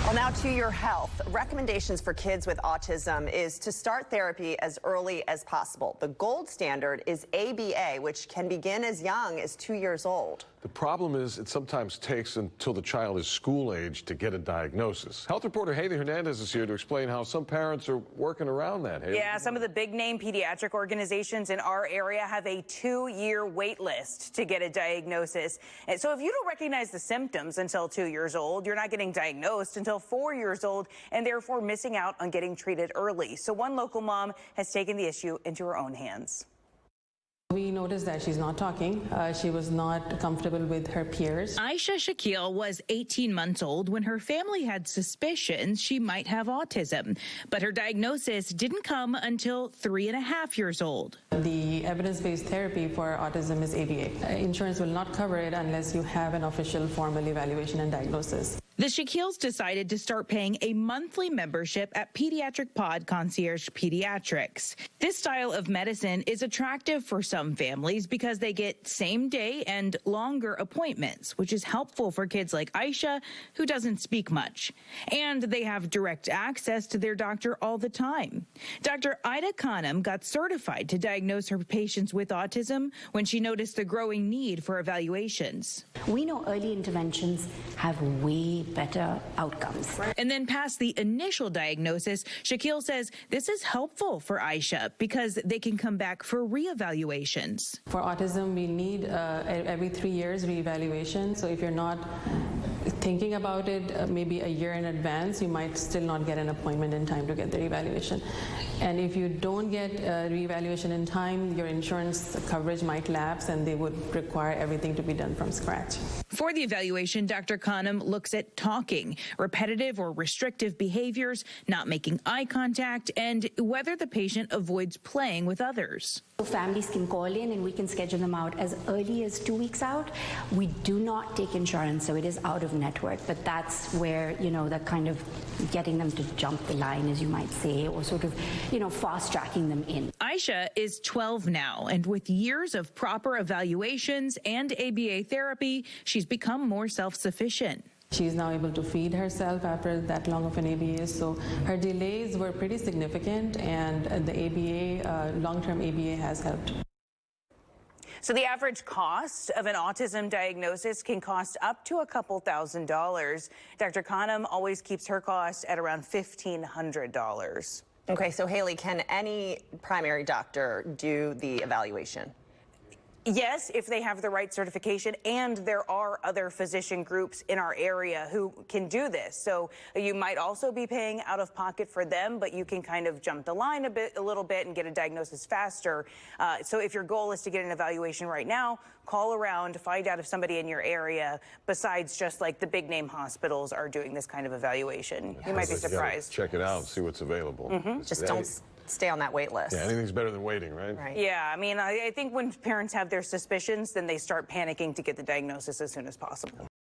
Well, now to your health. Recommendations for kids with autism is to start therapy as early as possible. The gold standard is ABA, which can begin as young as 2 years old. The problem is it sometimes takes until the child is school age to get a diagnosis. Health reporter Aida Hernandez is here to explain how some parents are working around that. Haley? Yeah, some of the big-name pediatric organizations in our area have a 2-year wait list to get a diagnosis. And so if you don't recognize the symptoms until 2 years old, you're not getting diagnosed until 4 years old and therefore missing out on getting treated early. So one local mom has taken the issue into her own hands. We noticed that she's not talking. She was not comfortable with her peers. Aisha Shaquille was 18 months old when her family had suspicions she might have autism, but her diagnosis didn't come until 3.5 years old. The evidence-based therapy for autism is ABA. Insurance will not cover it unless you have an official formal evaluation and diagnosis. The Shaquilles decided to start paying a monthly membership at Pediatric Pod Concierge Pediatrics. This style of medicine is attractive for some families because they get same-day and longer appointments, which is helpful for kids like Aisha, who doesn't speak much. And they have direct access to their doctor all the time. Dr. Aida Khanum got certified to diagnose her patients with autism when she noticed the growing need for evaluations. We know early interventions have way better outcomes. And then past the initial diagnosis, Shaquille says this is helpful for Aisha because they can come back for reevaluations. For autism, we need every 3 years reevaluation. So if you're not thinking about it maybe a year in advance, you might still not get an appointment in time to get the reevaluation. And if you don't get a reevaluation in time, your insurance coverage might lapse and they would require everything to be done from scratch. For the evaluation, Dr. Khanum looks at talking, repetitive or restrictive behaviors, not making eye contact, and whether the patient avoids playing with others. Families can call in and we can schedule them out as early as 2 weeks out. We do not take insurance, so it is out of network, but that's where, that kind of getting them to jump the line, as you might say, or sort of, fast tracking them in. Aisha is 12 now, and with years of proper evaluations and ABA therapy, she's become more self-sufficient. She's now able to feed herself after that long of an ABA, so her delays were pretty significant, and the ABA, long-term ABA has helped. So the average cost of an autism diagnosis can cost up to a couple $1,000s. Dr. Khanum always keeps her cost at around $1,500. Okay, so Haley, can any primary doctor do the evaluation? Yes, if they have the right certification, and there are other physician groups in our area who can do this. So you might also be paying out of pocket for them, but you can kind of jump the line a little bit and get a diagnosis faster. So if your goal is to get an evaluation right now, call around, find out if somebody in your area, besides just like the big name hospitals, are doing this kind of evaluation. You might be surprised. Check it out, see what's available. Just don't stay on that wait list. Yeah, anything's better than waiting, right? Right. Yeah, I mean, I think when parents have their suspicions, then they start panicking to get the diagnosis as soon as possible.